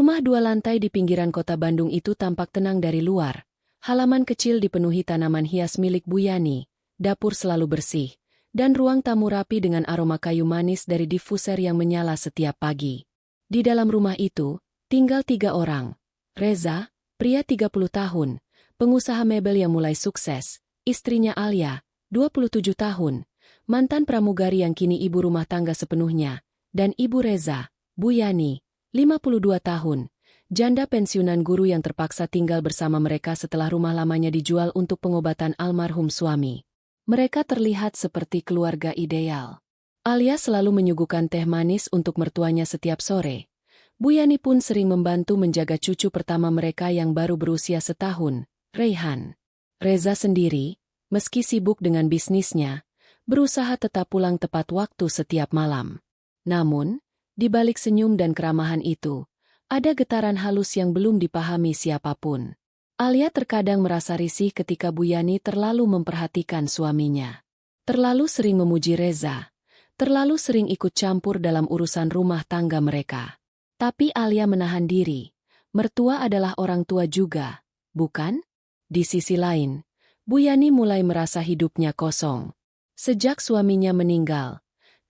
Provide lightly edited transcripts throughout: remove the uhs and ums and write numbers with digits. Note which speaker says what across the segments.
Speaker 1: Rumah 2 lantai di pinggiran kota Bandung itu tampak tenang dari luar. Halaman kecil dipenuhi tanaman hias milik Bu Yani, dapur selalu bersih, dan ruang tamu rapi dengan aroma kayu manis dari diffuser yang menyala setiap pagi. Di dalam rumah itu, tinggal 3 orang. Reza, pria 30 tahun, pengusaha mebel yang mulai sukses, istrinya Alia, 27 tahun, mantan pramugari yang kini ibu rumah tangga sepenuhnya, dan ibu Reza, Bu Yani, 52 tahun, janda pensiunan guru yang terpaksa tinggal bersama mereka setelah rumah lamanya dijual untuk pengobatan almarhum suami. Mereka terlihat seperti keluarga ideal. Alia selalu menyuguhkan teh manis untuk mertuanya setiap sore. Bu Yani pun sering membantu menjaga cucu pertama mereka yang baru berusia setahun, Reyhan. Reza sendiri, meski sibuk dengan bisnisnya, berusaha tetap pulang tepat waktu setiap malam. Namun, di balik senyum dan keramahan itu, ada getaran halus yang belum dipahami siapapun. Alia terkadang merasa risih ketika Bu Yani terlalu memperhatikan suaminya. Terlalu sering memuji Reza, terlalu sering ikut campur dalam urusan rumah tangga mereka. Tapi Alia menahan diri. Mertua adalah orang tua juga, bukan? Di sisi lain, Bu Yani mulai merasa hidupnya kosong. Sejak suaminya meninggal,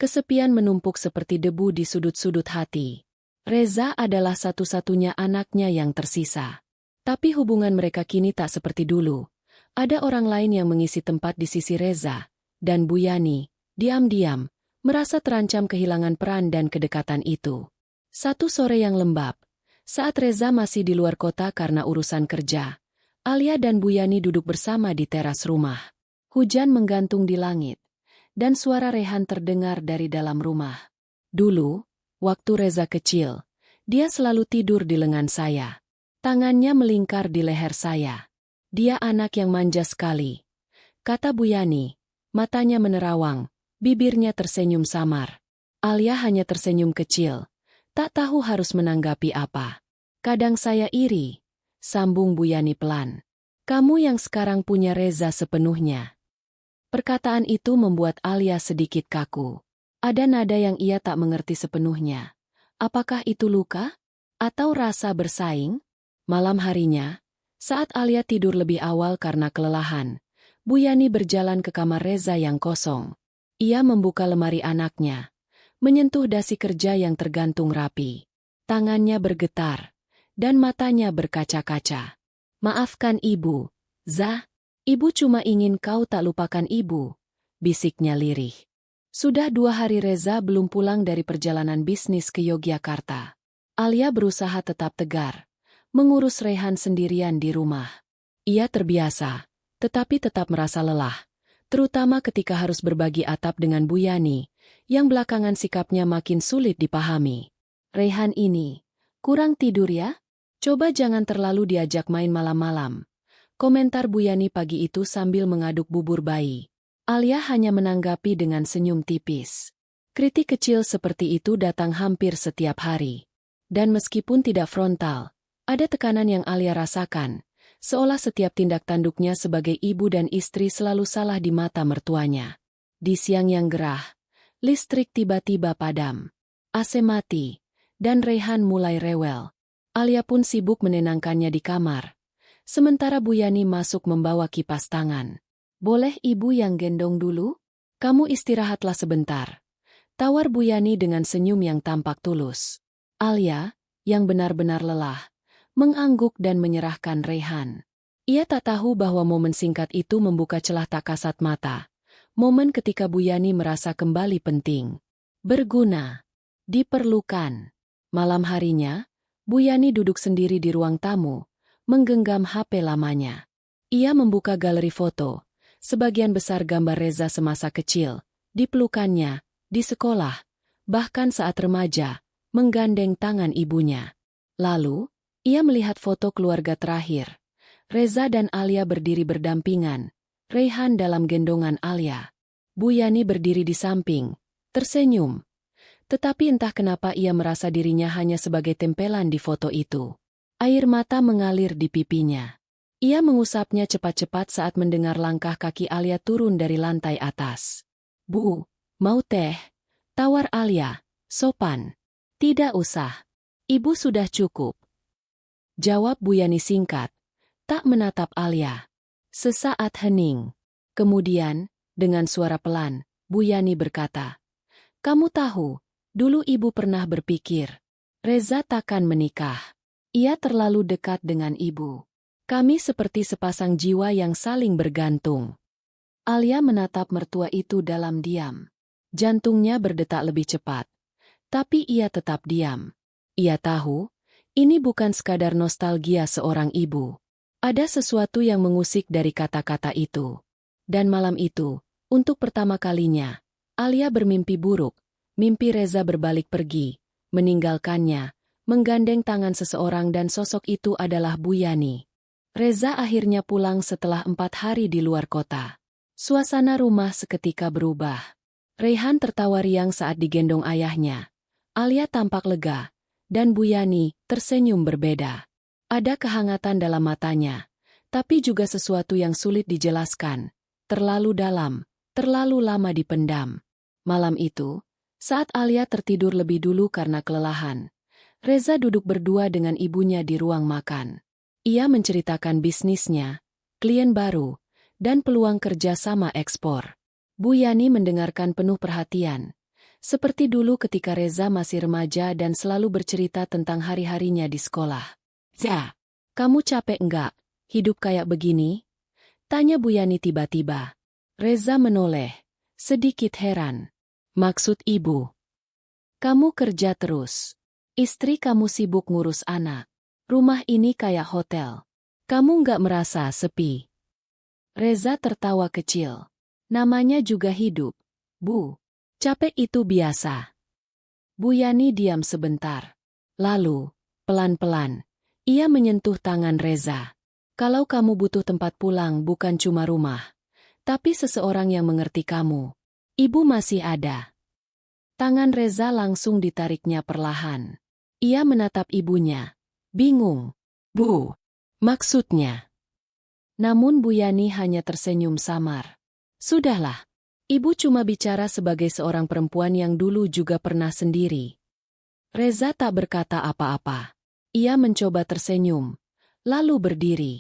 Speaker 1: kesepian menumpuk seperti debu di sudut-sudut hati. Reza adalah satu-satunya anaknya yang tersisa. Tapi hubungan mereka kini tak seperti dulu. Ada orang lain yang mengisi tempat di sisi Reza, dan Bu Yani, diam-diam, merasa terancam kehilangan peran dan kedekatan itu. Satu sore yang lembab, saat Reza masih di luar kota karena urusan kerja, Alia dan Bu Yani duduk bersama di teras rumah. Hujan menggantung di langit, dan suara Reyhan terdengar dari dalam rumah. Dulu, waktu Reza kecil, dia selalu tidur di lengan saya. Tangannya melingkar di leher saya. Dia anak yang manja sekali, kata Bu Yani. Matanya menerawang, bibirnya tersenyum samar. Alia hanya tersenyum kecil, tak tahu harus menanggapi apa. Kadang saya iri, sambung Bu Yani pelan. Kamu yang sekarang punya Reza sepenuhnya. Perkataan itu membuat Alia sedikit kaku. Ada nada yang ia tak mengerti sepenuhnya. Apakah itu luka? Atau rasa bersaing? Malam harinya, saat Alia tidur lebih awal karena kelelahan, Bu Yani berjalan ke kamar Reza yang kosong. Ia membuka lemari anaknya, menyentuh dasi kerja yang tergantung rapi. Tangannya bergetar, dan matanya berkaca-kaca. Maafkan ibu, Zah. Ibu cuma ingin kau tak lupakan ibu, bisiknya lirih. Sudah 2 hari Reza belum pulang dari perjalanan bisnis ke Yogyakarta. Alia berusaha tetap tegar, mengurus Reyhan sendirian di rumah. Ia terbiasa, tetapi tetap merasa lelah, terutama ketika harus berbagi atap dengan Bu Yani, yang belakangan sikapnya makin sulit dipahami. Reyhan ini, kurang tidur ya? Coba jangan terlalu diajak main malam-malam. Komentar Bu Yani pagi itu sambil mengaduk bubur bayi. Alia hanya menanggapi dengan senyum tipis. Kritik kecil seperti itu datang hampir setiap hari. Dan meskipun tidak frontal, ada tekanan yang Alia rasakan, seolah setiap tindak tanduknya sebagai ibu dan istri selalu salah di mata mertuanya. Di siang yang gerah, listrik tiba-tiba padam. AC mati, dan Reyhan mulai rewel. Alia pun sibuk menenangkannya di kamar. Sementara Bu Yani masuk membawa kipas tangan. Boleh ibu yang gendong dulu? Kamu istirahatlah sebentar. Tawar Bu Yani dengan senyum yang tampak tulus. Alia, yang benar-benar lelah, mengangguk dan menyerahkan Reyhan. Ia tak tahu bahwa momen singkat itu membuka celah tak kasat mata. Momen ketika Bu Yani merasa kembali penting. Berguna. Diperlukan. Malam harinya, Bu Yani duduk sendiri di ruang tamu, menggenggam HP lamanya. Ia membuka galeri foto, sebagian besar gambar Reza semasa kecil, di pelukannya, di sekolah, bahkan saat remaja, menggandeng tangan ibunya. Lalu, ia melihat foto keluarga terakhir. Reza dan Alia berdiri berdampingan, Reyhan dalam gendongan Alia. Bu Yani berdiri di samping, tersenyum. Tetapi entah kenapa ia merasa dirinya hanya sebagai tempelan di foto itu. Air mata mengalir di pipinya. Ia mengusapnya cepat-cepat saat mendengar langkah kaki Alia turun dari lantai atas. Bu, mau teh? Tawar Alia, sopan. Tidak usah. Ibu sudah cukup. Jawab Bu Yani singkat, tak menatap Alia. Sesaat hening. Kemudian, dengan suara pelan, Bu Yani berkata, "Kamu tahu, dulu ibu pernah berpikir, Reza takkan menikah. Ia terlalu dekat dengan ibu. Kami seperti sepasang jiwa yang saling bergantung." Alia menatap mertua itu dalam diam. Jantungnya berdetak lebih cepat. Tapi ia tetap diam. Ia tahu, ini bukan sekadar nostalgia seorang ibu. Ada sesuatu yang mengusik dari kata-kata itu. Dan malam itu, untuk pertama kalinya, Alia bermimpi buruk. Mimpi Reza berbalik pergi, meninggalkannya, menggandeng tangan seseorang dan sosok itu adalah Bu Yani. Reza akhirnya pulang setelah 4 hari di luar kota. Suasana rumah seketika berubah. Rehan tertawa riang saat digendong ayahnya. Alia tampak lega, dan Bu Yani tersenyum berbeda. Ada kehangatan dalam matanya, tapi juga sesuatu yang sulit dijelaskan. Terlalu dalam, terlalu lama dipendam. Malam itu, saat Alia tertidur lebih dulu karena kelelahan, Reza duduk berdua dengan ibunya di ruang makan. Ia menceritakan bisnisnya, klien baru, dan peluang kerja sama ekspor. Bu Yani mendengarkan penuh perhatian. Seperti dulu ketika Reza masih remaja dan selalu bercerita tentang hari-harinya di sekolah. "Ya, kamu capek enggak, hidup kayak begini?" tanya Bu Yani tiba-tiba. Reza menoleh, sedikit heran. "Maksud ibu? Kamu kerja terus. Istri kamu sibuk ngurus anak. Rumah ini kayak hotel. Kamu nggak merasa sepi?" Reza tertawa kecil. "Namanya juga hidup, Bu. Capek itu biasa." Bu Yani diam sebentar. Lalu, pelan-pelan, ia menyentuh tangan Reza. "Kalau kamu butuh tempat pulang bukan cuma rumah, tapi seseorang yang mengerti kamu. Ibu masih ada." Tangan Reza langsung ditariknya perlahan. Ia menatap ibunya. Bingung. "Bu, maksudnya?" Namun Bu Yani hanya tersenyum samar. "Sudahlah. Ibu cuma bicara sebagai seorang perempuan yang dulu juga pernah sendiri." Reza tak berkata apa-apa. Ia mencoba tersenyum, lalu berdiri.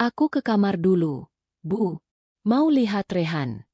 Speaker 1: "Aku ke kamar dulu, Bu. Mau lihat Rehan."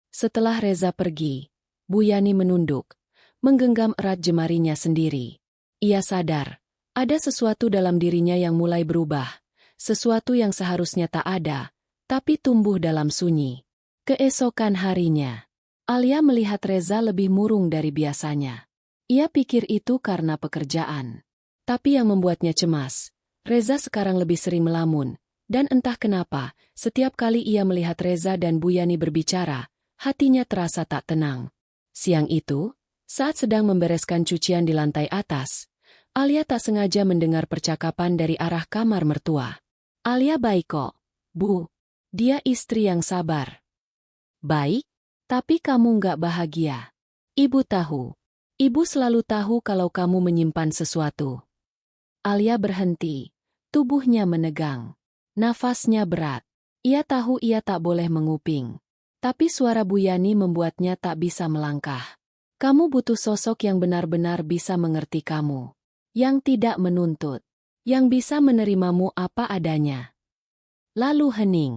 Speaker 1: Setelah Reza pergi, Bu Yani menunduk, menggenggam erat jemarinya sendiri. Ia sadar, ada sesuatu dalam dirinya yang mulai berubah. Sesuatu yang seharusnya tak ada, tapi tumbuh dalam sunyi. Keesokan harinya, Alia melihat Reza lebih murung dari biasanya. Ia pikir itu karena pekerjaan. Tapi yang membuatnya cemas, Reza sekarang lebih sering melamun, dan entah kenapa, setiap kali ia melihat Reza dan Bu Yani berbicara, hatinya terasa tak tenang. Siang itu, saat sedang membereskan cucian di lantai atas, Alia tak sengaja mendengar percakapan dari arah kamar mertua. "Alia baik kok, Bu. Dia istri yang sabar." "Baik? Tapi kamu nggak bahagia." "Ibu tahu. Ibu selalu tahu kalau kamu menyimpan sesuatu." Alia berhenti. Tubuhnya menegang. Nafasnya berat. Ia tahu ia tak boleh menguping. Tapi suara Bu Yani membuatnya tak bisa melangkah. "Kamu butuh sosok yang benar-benar bisa mengerti kamu. Yang tidak menuntut. Yang bisa menerimamu apa adanya." Lalu hening.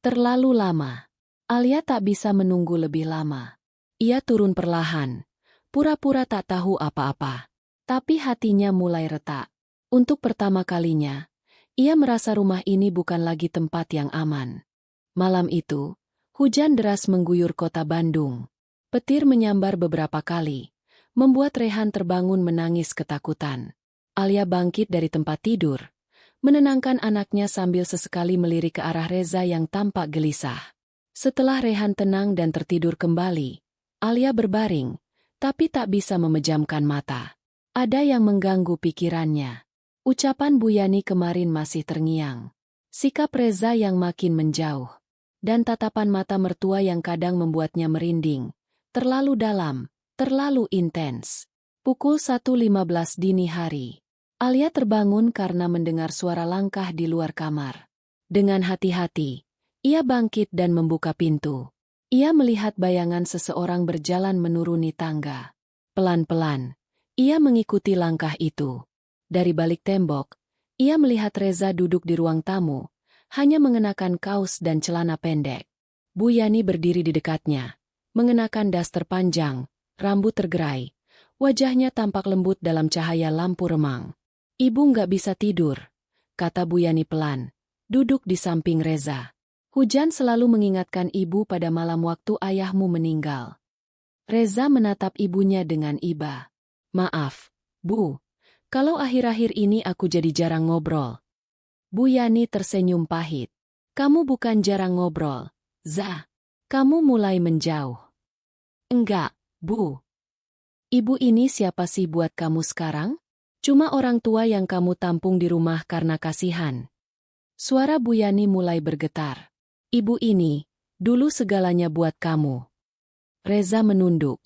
Speaker 1: Terlalu lama. Alia tak bisa menunggu lebih lama. Ia turun perlahan. Pura-pura tak tahu apa-apa. Tapi hatinya mulai retak. Untuk pertama kalinya, ia merasa rumah ini bukan lagi tempat yang aman. Malam itu, hujan deras mengguyur kota Bandung. Petir menyambar beberapa kali, membuat Rehan terbangun menangis ketakutan. Alia bangkit dari tempat tidur, menenangkan anaknya sambil sesekali melirik ke arah Reza yang tampak gelisah. Setelah Rehan tenang dan tertidur kembali, Alia berbaring, tapi tak bisa memejamkan mata. Ada yang mengganggu pikirannya. Ucapan Bu Yani kemarin masih terngiang. Sikap Reza yang makin menjauh. Dan tatapan mata mertua yang kadang membuatnya merinding. Terlalu dalam, terlalu intens. Pukul 1.15 dini hari. Alia terbangun karena mendengar suara langkah di luar kamar. Dengan hati-hati, ia bangkit dan membuka pintu. Ia melihat bayangan seseorang berjalan menuruni tangga. Pelan-pelan, ia mengikuti langkah itu. Dari balik tembok, ia melihat Reza duduk di ruang tamu, hanya mengenakan kaos dan celana pendek. Bu Yani berdiri di dekatnya, mengenakan daster panjang, rambut tergerai, wajahnya tampak lembut dalam cahaya lampu remang. "Ibu nggak bisa tidur," kata Bu Yani pelan, duduk di samping Reza. "Hujan selalu mengingatkan ibu pada malam waktu ayahmu meninggal." Reza menatap ibunya dengan iba. "Maaf, Bu, kalau akhir-akhir ini aku jadi jarang ngobrol." Bu Yani tersenyum pahit. "Kamu bukan jarang ngobrol, Za. Kamu mulai menjauh." "Enggak, Bu. Ibu ini siapa sih buat kamu sekarang? Cuma orang tua yang kamu tampung di rumah karena kasihan." Suara Bu Yani mulai bergetar. "Ibu ini, dulu segalanya buat kamu." Reza menunduk,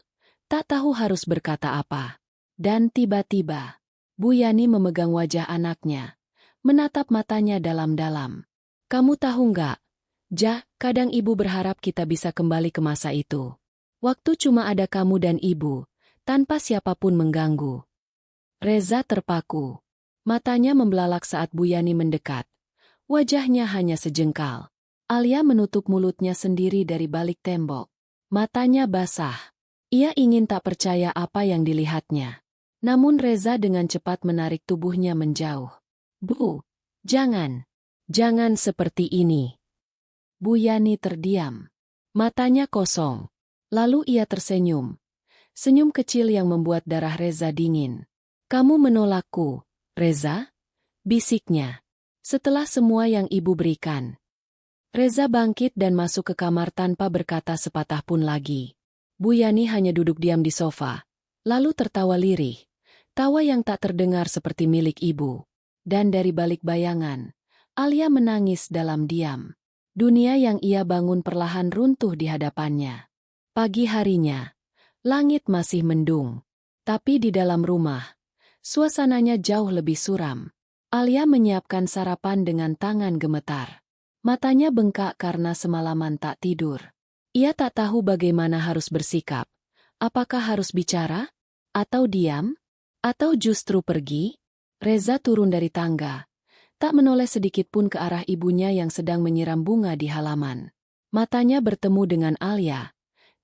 Speaker 1: tak tahu harus berkata apa. Dan tiba-tiba, Bu Yani memegang wajah anaknya, menatap matanya dalam-dalam. "Kamu tahu nggak, Ja, kadang ibu berharap kita bisa kembali ke masa itu. Waktu cuma ada kamu dan ibu, tanpa siapapun mengganggu." Reza terpaku. Matanya membelalak saat Bu Yani mendekat. Wajahnya hanya sejengkal. Alia menutup mulutnya sendiri dari balik tembok. Matanya basah. Ia ingin tak percaya apa yang dilihatnya. Namun Reza dengan cepat menarik tubuhnya menjauh. "Bu, jangan. Jangan seperti ini." Bu Yani terdiam. Matanya kosong. Lalu ia tersenyum. Senyum kecil yang membuat darah Reza dingin. "Kamu menolakku, Reza?" bisiknya. "Setelah semua yang ibu berikan." Reza bangkit dan masuk ke kamar tanpa berkata sepatah pun lagi. Bu Yani hanya duduk diam di sofa, lalu tertawa lirih. Tawa yang tak terdengar seperti milik ibu. Dan dari balik bayangan, Alia menangis dalam diam. Dunia yang ia bangun perlahan runtuh di hadapannya. Pagi harinya, langit masih mendung. Tapi di dalam rumah, suasananya jauh lebih suram. Alia menyiapkan sarapan dengan tangan gemetar. Matanya bengkak karena semalaman tak tidur. Ia tak tahu bagaimana harus bersikap. Apakah harus bicara? Atau diam? Atau justru pergi? Reza turun dari tangga. Tak menoleh sedikit pun ke arah ibunya yang sedang menyiram bunga di halaman. Matanya bertemu dengan Alia,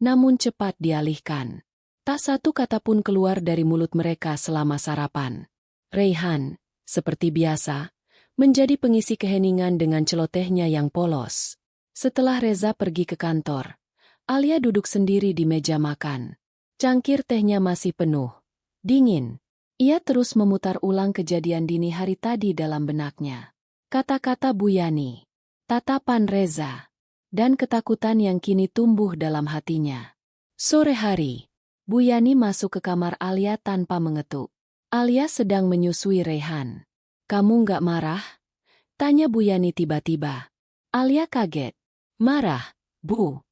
Speaker 1: namun cepat dialihkan. Tak satu kata pun keluar dari mulut mereka selama sarapan. Reyhan, seperti biasa, menjadi pengisi keheningan dengan celotehnya yang polos. Setelah Reza pergi ke kantor, Alia duduk sendiri di meja makan. Cangkir tehnya masih penuh. Dingin. Ia terus memutar ulang kejadian dini hari tadi dalam benaknya. Kata-kata Bu Yani, tatapan Reza, dan ketakutan yang kini tumbuh dalam hatinya. Sore hari, Bu Yani masuk ke kamar Alia tanpa mengetuk. Alia sedang menyusui Reyhan. "Kamu nggak marah?" tanya Bu Yani tiba-tiba. Alia kaget. "Marah, Bu?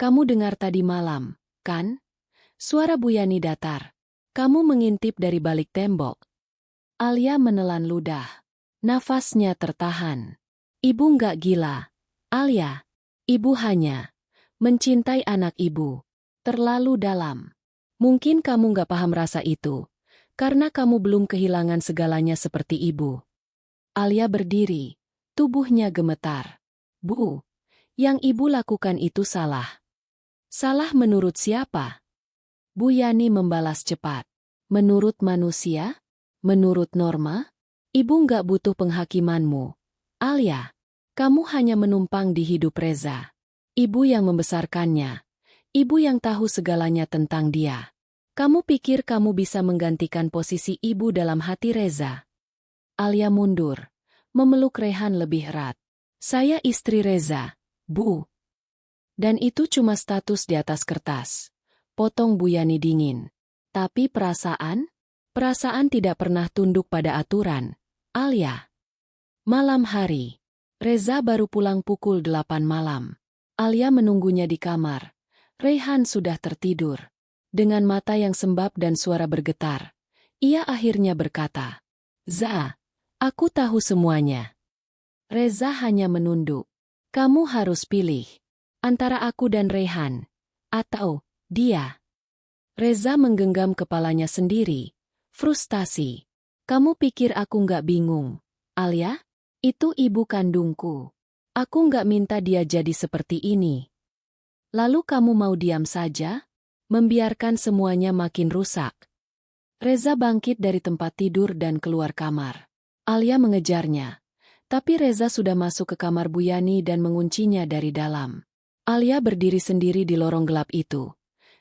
Speaker 1: Kamu dengar tadi malam, kan?" Suara Bu Yani datar. "Kamu mengintip dari balik tembok." Alia menelan ludah. Nafasnya tertahan. "Ibu nggak gila, Alia. Ibu hanya mencintai anak ibu terlalu dalam. Mungkin kamu nggak paham rasa itu, karena kamu belum kehilangan segalanya seperti ibu." Alia berdiri, tubuhnya gemetar. "Bu, yang ibu lakukan itu salah." "Salah menurut siapa?" Bu Yani membalas cepat. "Menurut manusia? Menurut norma? Ibu nggak butuh penghakimanmu. Alia, kamu hanya menumpang di hidup Reza. Ibu yang membesarkannya. Ibu yang tahu segalanya tentang dia. Kamu pikir kamu bisa menggantikan posisi ibu dalam hati Reza?" Alia mundur, memeluk Reyhan lebih erat. "Saya istri Reza, Bu. Dan itu cuma status di atas kertas." Potong Bu Yani dingin. "Tapi perasaan? Perasaan tidak pernah tunduk pada aturan, Alia." Malam hari, Reza baru pulang pukul 8 malam. Alia menunggunya di kamar. Reyhan sudah tertidur. Dengan mata yang sembab dan suara bergetar, ia akhirnya berkata, "Za, aku tahu semuanya." Reza hanya menunduk. "Kamu harus pilih antara aku dan Reyhan, atau dia." Reza menggenggam kepalanya sendiri, frustasi. Kamu pikir aku nggak bingung, Alia? Itu ibu kandungku. Aku nggak minta dia jadi seperti ini. Lalu kamu mau diam saja? Membiarkan semuanya makin rusak. Reza bangkit dari tempat tidur dan keluar kamar. Alia mengejarnya. Tapi Reza sudah masuk ke kamar Bu Yani dan menguncinya dari dalam. Alia berdiri sendiri di lorong gelap itu.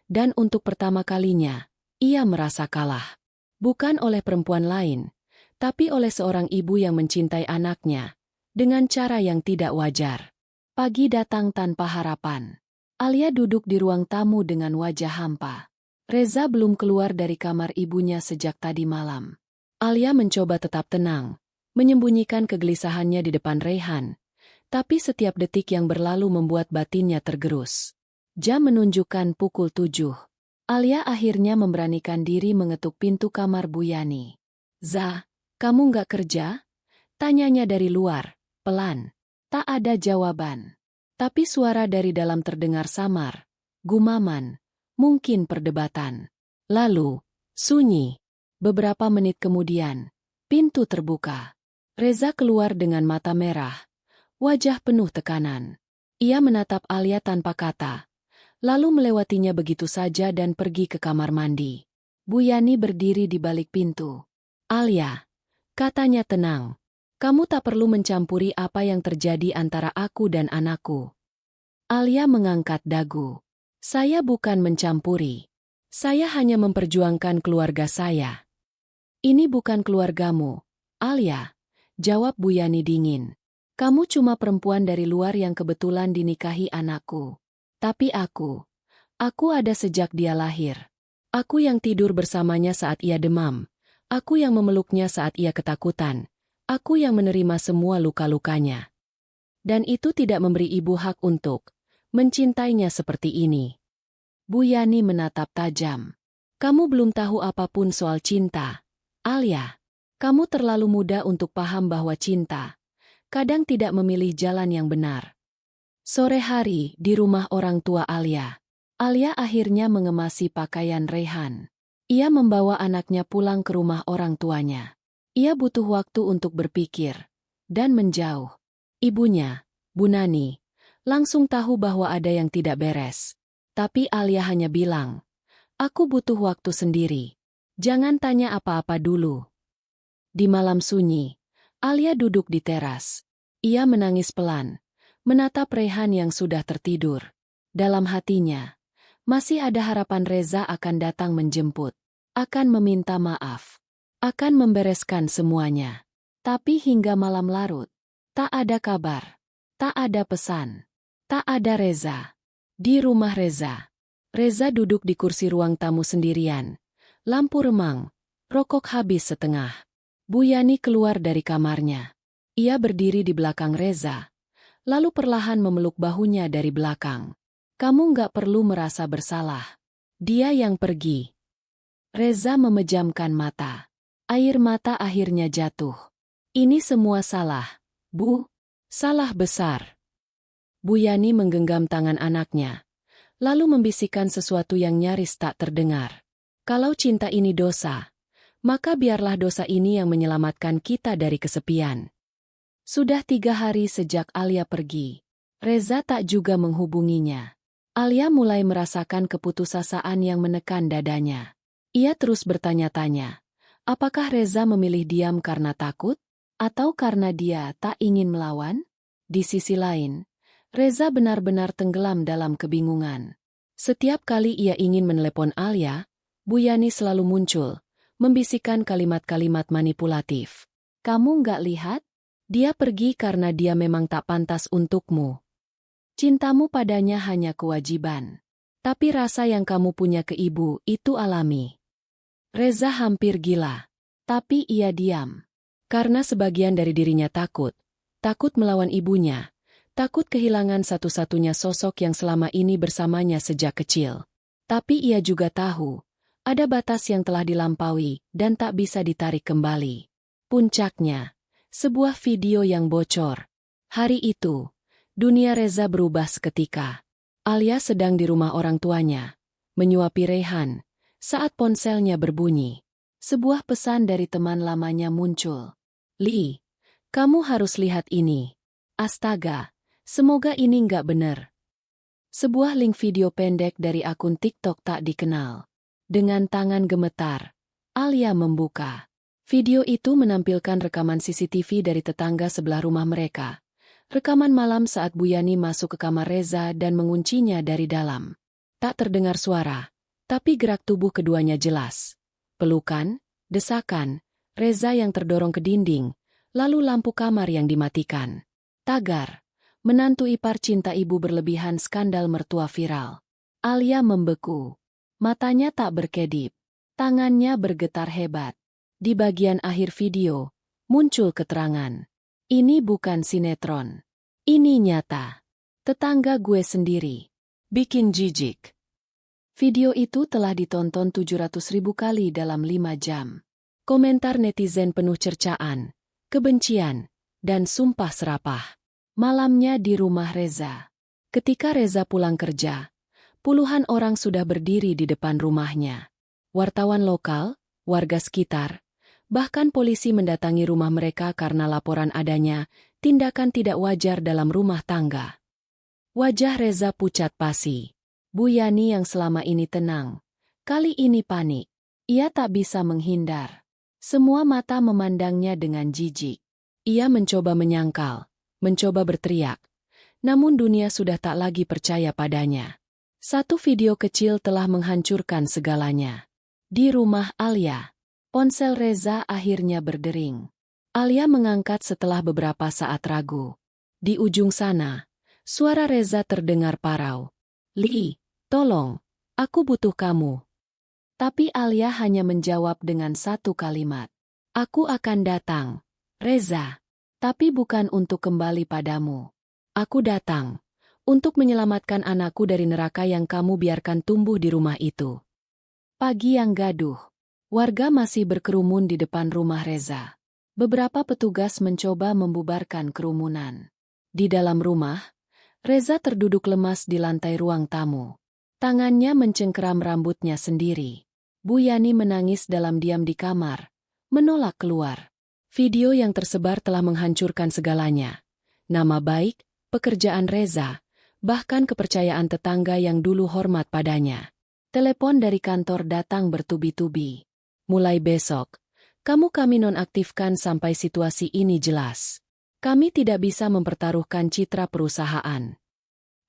Speaker 1: Dan untuk pertama kalinya, ia merasa kalah. Bukan oleh perempuan lain, tapi oleh seorang ibu yang mencintai anaknya, dengan cara yang tidak wajar. Pagi datang tanpa harapan. Alia duduk di ruang tamu dengan wajah hampa. Reza belum keluar dari kamar ibunya sejak tadi malam. Alia mencoba tetap tenang, menyembunyikan kegelisahannya di depan Raihan, tapi setiap detik yang berlalu membuat batinnya tergerus. Jam menunjukkan pukul 7. Alia akhirnya memberanikan diri mengetuk pintu kamar Bu Yani. "Za, kamu nggak kerja?" Tanyanya dari luar, pelan. Tak ada jawaban. Tapi suara dari dalam terdengar samar. Gumaman, mungkin perdebatan. Lalu, sunyi. Beberapa menit kemudian, pintu terbuka. Reza keluar dengan mata merah. Wajah penuh tekanan. Ia menatap Alia tanpa kata. Lalu melewatinya begitu saja dan pergi ke kamar mandi. Bu Yani berdiri di balik pintu. "Alia," katanya tenang. "Kamu tak perlu mencampuri apa yang terjadi antara aku dan anakku." Alia mengangkat dagu. "Saya bukan mencampuri. Saya hanya memperjuangkan keluarga saya." "Ini bukan keluargamu, Alia," jawab Bu Yani dingin. "Kamu cuma perempuan dari luar yang kebetulan dinikahi anakku. Tapi aku ada sejak dia lahir. Aku yang tidur bersamanya saat ia demam. Aku yang memeluknya saat ia ketakutan. Aku yang menerima semua luka-lukanya. Dan itu tidak memberi ibu hak untuk mencintainya seperti ini." Bu Yani menatap tajam. "Kamu belum tahu apapun soal cinta, Alia. Kamu terlalu muda untuk paham bahwa cinta kadang tidak memilih jalan yang benar." Sore hari, di rumah orang tua Alia. Alia akhirnya mengemasi pakaian Raihan. Ia membawa anaknya pulang ke rumah orang tuanya. Ia butuh waktu untuk berpikir dan menjauh. Ibunya, Bu Nani, langsung tahu bahwa ada yang tidak beres. Tapi Alia hanya bilang, "Aku butuh waktu sendiri. Jangan tanya apa-apa dulu." Di malam sunyi, Alia duduk di teras. Ia menangis pelan, menatap Raihan yang sudah tertidur. Dalam hatinya, masih ada harapan Reza akan datang menjemput, akan meminta maaf, akan membereskan semuanya. Tapi hingga malam larut, tak ada kabar, tak ada pesan, tak ada Reza. Di rumah Reza, Reza duduk di kursi ruang tamu sendirian. Lampu remang, rokok habis setengah. Bu Yani keluar dari kamarnya. Ia berdiri di belakang Reza, lalu perlahan memeluk bahunya dari belakang. "Kamu nggak perlu merasa bersalah. Dia yang pergi." Reza memejamkan mata. Air mata akhirnya jatuh. "Ini semua salah, Bu. Salah besar." Bu Yani menggenggam tangan anaknya, lalu membisikkan sesuatu yang nyaris tak terdengar. "Kalau cinta ini dosa, maka biarlah dosa ini yang menyelamatkan kita dari kesepian." Sudah 3 hari sejak Alia pergi. Reza tak juga menghubunginya. Alia mulai merasakan keputusasaan yang menekan dadanya. Ia terus bertanya-tanya, apakah Reza memilih diam karena takut? Atau karena dia tak ingin melawan? Di sisi lain, Reza benar-benar tenggelam dalam kebingungan. Setiap kali ia ingin menelepon Alia, Bu Yani selalu muncul, membisikkan kalimat-kalimat manipulatif. "Kamu nggak lihat? Dia pergi karena dia memang tak pantas untukmu. Cintamu padanya hanya kewajiban. Tapi rasa yang kamu punya ke ibu itu alami." Reza hampir gila. Tapi ia diam. Karena sebagian dari dirinya takut melawan ibunya, takut kehilangan satu-satunya sosok yang selama ini bersamanya sejak kecil. Tapi ia juga tahu, ada batas yang telah dilampaui dan tak bisa ditarik kembali. Puncaknya, sebuah video yang bocor. Hari itu, dunia Reza berubah seketika. Alia sedang di rumah orang tuanya, menyuapi Raihan, saat ponselnya berbunyi. Sebuah pesan dari teman lamanya muncul. Li, kamu harus lihat ini. Astaga, semoga ini nggak bener. Sebuah link video pendek dari akun TikTok tak dikenal. Dengan tangan gemetar, Alia membuka. Video itu menampilkan rekaman CCTV dari tetangga sebelah rumah mereka. Rekaman malam saat Bu Yani masuk ke kamar Reza dan menguncinya dari dalam. Tak terdengar suara, tapi gerak tubuh keduanya jelas. Pelukan, desakan, Reza yang terdorong ke dinding, lalu lampu kamar yang dimatikan. Tagar, menantu ipar cinta ibu berlebihan skandal mertua viral. Alia membeku. Matanya tak berkedip. Tangannya bergetar hebat. Di bagian akhir video, muncul keterangan. Ini bukan sinetron. Ini nyata. Tetangga gue sendiri. Bikin jijik. Video itu telah ditonton 700.000 kali dalam 5 jam. Komentar netizen penuh cercaan, kebencian, dan sumpah serapah. Malamnya di rumah Reza. Ketika Reza pulang kerja, puluhan orang sudah berdiri di depan rumahnya. Wartawan lokal, warga sekitar, bahkan polisi mendatangi rumah mereka karena laporan adanya tindakan tidak wajar dalam rumah tangga. Wajah Reza pucat pasi. Bu Yani yang selama ini tenang, kali ini panik. Ia tak bisa menghindar. Semua mata memandangnya dengan jijik. Ia mencoba menyangkal, mencoba berteriak. Namun dunia sudah tak lagi percaya padanya. Satu video kecil telah menghancurkan segalanya. Di rumah Alia, ponsel Reza akhirnya berdering. Alia mengangkat setelah beberapa saat ragu. Di ujung sana, suara Reza terdengar parau. Li, tolong, aku butuh kamu. Tapi Alia hanya menjawab dengan satu kalimat. Aku akan datang, Reza. Tapi bukan untuk kembali padamu. Aku datang untuk menyelamatkan anakku dari neraka yang kamu biarkan tumbuh di rumah itu. Pagi yang gaduh. Warga masih berkerumun di depan rumah Reza. Beberapa petugas mencoba membubarkan kerumunan. Di dalam rumah, Reza terduduk lemas di lantai ruang tamu. Tangannya mencengkeram rambutnya sendiri. Bu Yani menangis dalam diam di kamar, menolak keluar. Video yang tersebar telah menghancurkan segalanya. Nama baik, pekerjaan Reza, bahkan kepercayaan tetangga yang dulu hormat padanya. Telepon dari kantor datang bertubi-tubi. Mulai besok, kami nonaktifkan sampai situasi ini jelas. Kami tidak bisa mempertaruhkan citra perusahaan.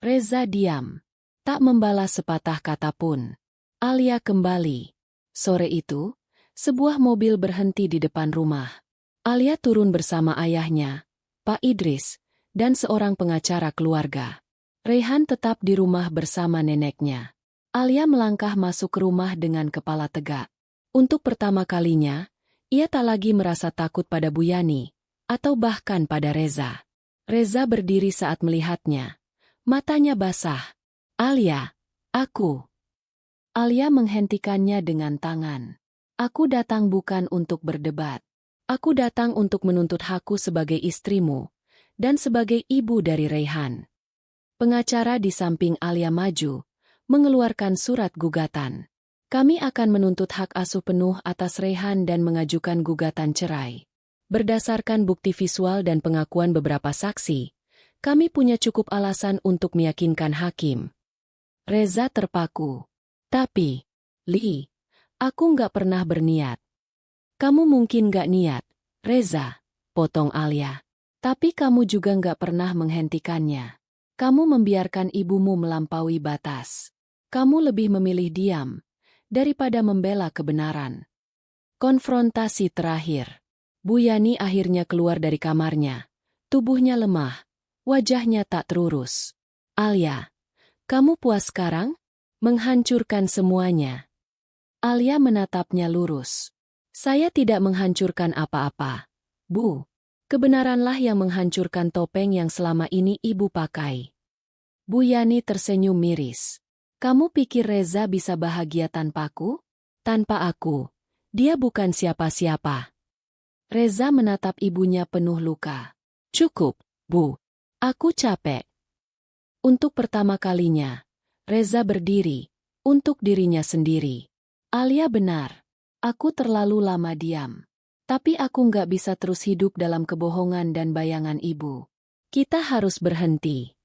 Speaker 1: Reza diam. Tak membalas sepatah kata pun. Alia kembali. Sore itu, sebuah mobil berhenti di depan rumah. Alia turun bersama ayahnya, Pak Idris, dan seorang pengacara keluarga. Rehan tetap di rumah bersama neneknya. Alia melangkah masuk ke rumah dengan kepala tegak. Untuk pertama kalinya, ia tak lagi merasa takut pada Bu Yani, atau bahkan pada Reza. Reza berdiri saat melihatnya. Matanya basah. Alia, aku. Alia menghentikannya dengan tangan. Aku datang bukan untuk berdebat. Aku datang untuk menuntut hakku sebagai istrimu, dan sebagai ibu dari Rehan. Pengacara di samping Alia maju, mengeluarkan surat gugatan. Kami akan menuntut hak asuh penuh atas Rehan dan mengajukan gugatan cerai. Berdasarkan bukti visual dan pengakuan beberapa saksi, kami punya cukup alasan untuk meyakinkan hakim. Reza terpaku. Tapi, Li, aku nggak pernah berniat. Kamu mungkin nggak niat, Reza, potong Alia. Tapi kamu juga nggak pernah menghentikannya. Kamu membiarkan ibumu melampaui batas. Kamu lebih memilih diam daripada membela kebenaran. Konfrontasi terakhir. Bu Yani akhirnya keluar dari kamarnya. Tubuhnya lemah, wajahnya tak terurus. Alia, kamu puas sekarang? Menghancurkan semuanya. Alia menatapnya lurus. Saya tidak menghancurkan apa-apa, Bu. Kebenaranlah yang menghancurkan topeng yang selama ini ibu pakai. Bu Yani tersenyum miris. Kamu pikir Reza bisa bahagia tanpaku? Tanpa aku, dia bukan siapa-siapa. Reza menatap ibunya penuh luka. Cukup, Bu. Aku capek. Untuk pertama kalinya, Reza berdiri, untuk dirinya sendiri. Alia benar. Aku terlalu lama diam. Tapi aku nggak bisa terus hidup dalam kebohongan dan bayangan ibu. Kita harus berhenti.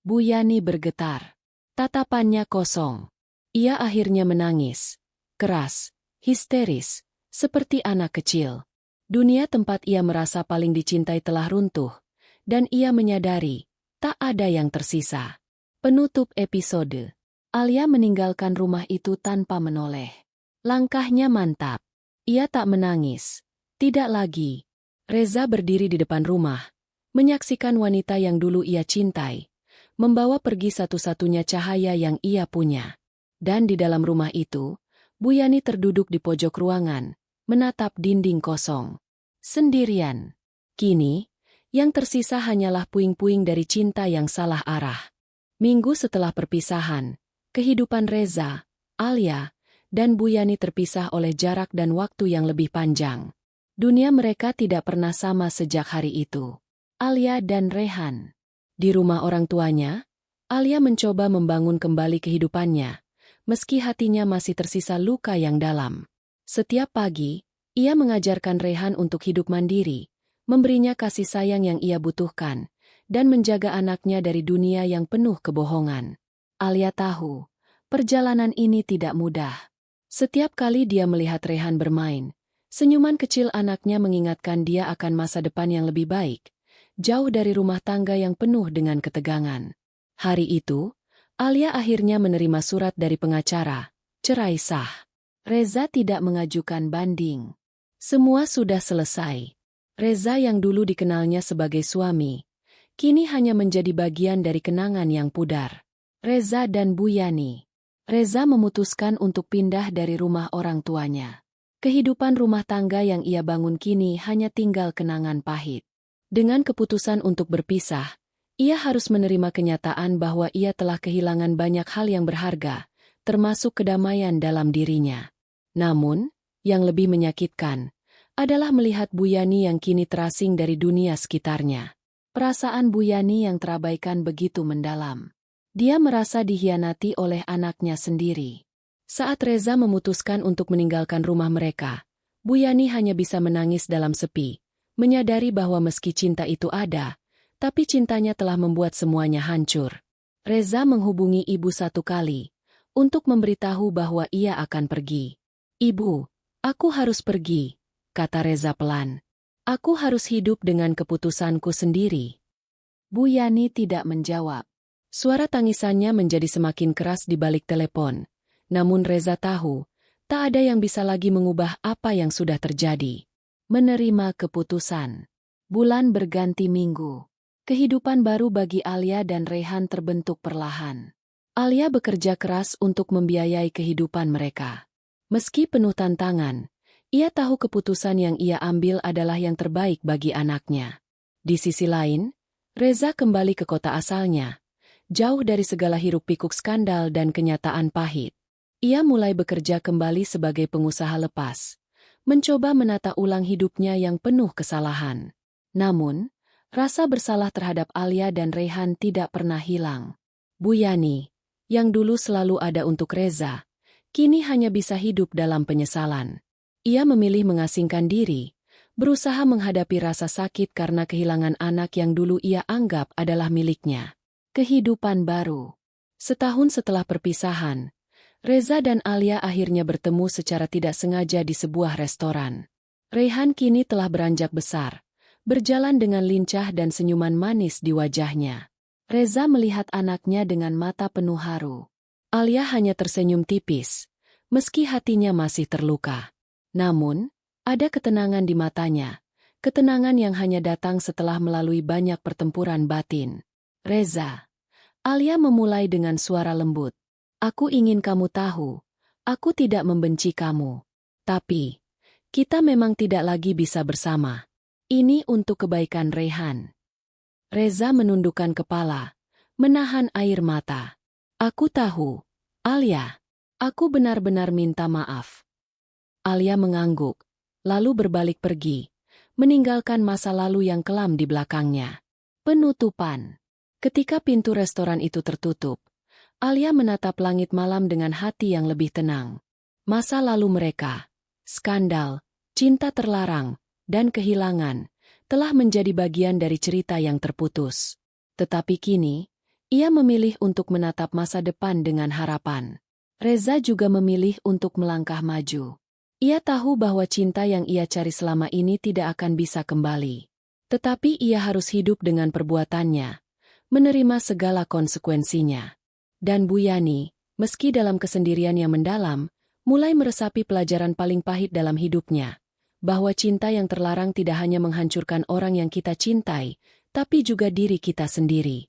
Speaker 1: Bu Yani bergetar. Tatapannya kosong. Ia akhirnya menangis. Keras, histeris, seperti anak kecil. Dunia tempat ia merasa paling dicintai telah runtuh. Dan ia menyadari, tak ada yang tersisa. Penutup episode. Alia meninggalkan rumah itu tanpa menoleh. Langkahnya mantap. Ia tak menangis. Tidak lagi. Reza berdiri di depan rumah, menyaksikan wanita yang dulu ia cintai, membawa pergi satu-satunya cahaya yang ia punya. Dan di dalam rumah itu, Bu Yani terduduk di pojok ruangan, menatap dinding kosong. Sendirian. Kini, yang tersisa hanyalah puing-puing dari cinta yang salah arah. Minggu setelah perpisahan, kehidupan Reza, Alia, dan Bu Yani terpisah oleh jarak dan waktu yang lebih panjang. Dunia mereka tidak pernah sama sejak hari itu. Alia dan Rehan. Di rumah orang tuanya, Alia mencoba membangun kembali kehidupannya, meski hatinya masih tersisa luka yang dalam. Setiap pagi, ia mengajarkan Rehan untuk hidup mandiri, memberinya kasih sayang yang ia butuhkan, dan menjaga anaknya dari dunia yang penuh kebohongan. Alia tahu, perjalanan ini tidak mudah. Setiap kali dia melihat Rehan bermain, senyuman kecil anaknya mengingatkan dia akan masa depan yang lebih baik, jauh dari rumah tangga yang penuh dengan ketegangan. Hari itu, Alia akhirnya menerima surat dari pengacara, cerai sah. Reza tidak mengajukan banding. Semua sudah selesai. Reza yang dulu dikenalnya sebagai suami, kini hanya menjadi bagian dari kenangan yang pudar. Reza dan Bu Yani. Reza memutuskan untuk pindah dari rumah orang tuanya. Kehidupan rumah tangga yang ia bangun kini hanya tinggal kenangan pahit. Dengan keputusan untuk berpisah, ia harus menerima kenyataan bahwa ia telah kehilangan banyak hal yang berharga, termasuk kedamaian dalam dirinya. Namun, yang lebih menyakitkan adalah melihat Bu Yani yang kini terasing dari dunia sekitarnya. Perasaan Bu Yani yang terabaikan begitu mendalam. Dia merasa dikhianati oleh anaknya sendiri. Saat Reza memutuskan untuk meninggalkan rumah mereka, Bu Yani hanya bisa menangis dalam sepi, menyadari bahwa meski cinta itu ada, tapi cintanya telah membuat semuanya hancur. Reza menghubungi ibu satu kali, untuk memberitahu bahwa ia akan pergi. "Ibu, aku harus pergi," kata Reza pelan. "Aku harus hidup dengan keputusanku sendiri." Bu Yani tidak menjawab. Suara tangisannya menjadi semakin keras di balik telepon. Namun Reza tahu, tak ada yang bisa lagi mengubah apa yang sudah terjadi. Menerima keputusan. Bulan berganti minggu. Kehidupan baru bagi Alia dan Rehan terbentuk perlahan. Alia bekerja keras untuk membiayai kehidupan mereka. Meski penuh tantangan, ia tahu keputusan yang ia ambil adalah yang terbaik bagi anaknya. Di sisi lain, Reza kembali ke kota asalnya, jauh dari segala hiruk-pikuk skandal dan kenyataan pahit. Ia mulai bekerja kembali sebagai pengusaha lepas, mencoba menata ulang hidupnya yang penuh kesalahan. Namun, rasa bersalah terhadap Alia dan Rehan tidak pernah hilang. Bu Yani, yang dulu selalu ada untuk Reza, kini hanya bisa hidup dalam penyesalan. Ia memilih mengasingkan diri, berusaha menghadapi rasa sakit karena kehilangan anak yang dulu ia anggap adalah miliknya. Kehidupan baru. Setahun setelah perpisahan, Reza dan Alia akhirnya bertemu secara tidak sengaja di sebuah restoran. Rehan kini telah beranjak besar, berjalan dengan lincah dan senyuman manis di wajahnya. Reza melihat anaknya dengan mata penuh haru. Alia hanya tersenyum tipis, meski hatinya masih terluka. Namun, ada ketenangan di matanya, ketenangan yang hanya datang setelah melalui banyak pertempuran batin. "Reza," Alia memulai dengan suara lembut. "Aku ingin kamu tahu, aku tidak membenci kamu. Tapi, kita memang tidak lagi bisa bersama. Ini untuk kebaikan Rehan." Reza menundukkan kepala, menahan air mata. "Aku tahu, Alia. Aku benar-benar minta maaf." Alia mengangguk, lalu berbalik pergi, meninggalkan masa lalu yang kelam di belakangnya. Penutupan. Ketika pintu restoran itu tertutup, Alia menatap langit malam dengan hati yang lebih tenang. Masa lalu mereka, skandal, cinta terlarang, dan kehilangan telah menjadi bagian dari cerita yang terputus. Tetapi kini, ia memilih untuk menatap masa depan dengan harapan. Reza juga memilih untuk melangkah maju. Ia tahu bahwa cinta yang ia cari selama ini tidak akan bisa kembali. Tetapi ia harus hidup dengan perbuatannya, menerima segala konsekuensinya. Dan Bu Yani, meski dalam kesendirian yang mendalam, mulai meresapi pelajaran paling pahit dalam hidupnya, bahwa cinta yang terlarang tidak hanya menghancurkan orang yang kita cintai, tapi juga diri kita sendiri.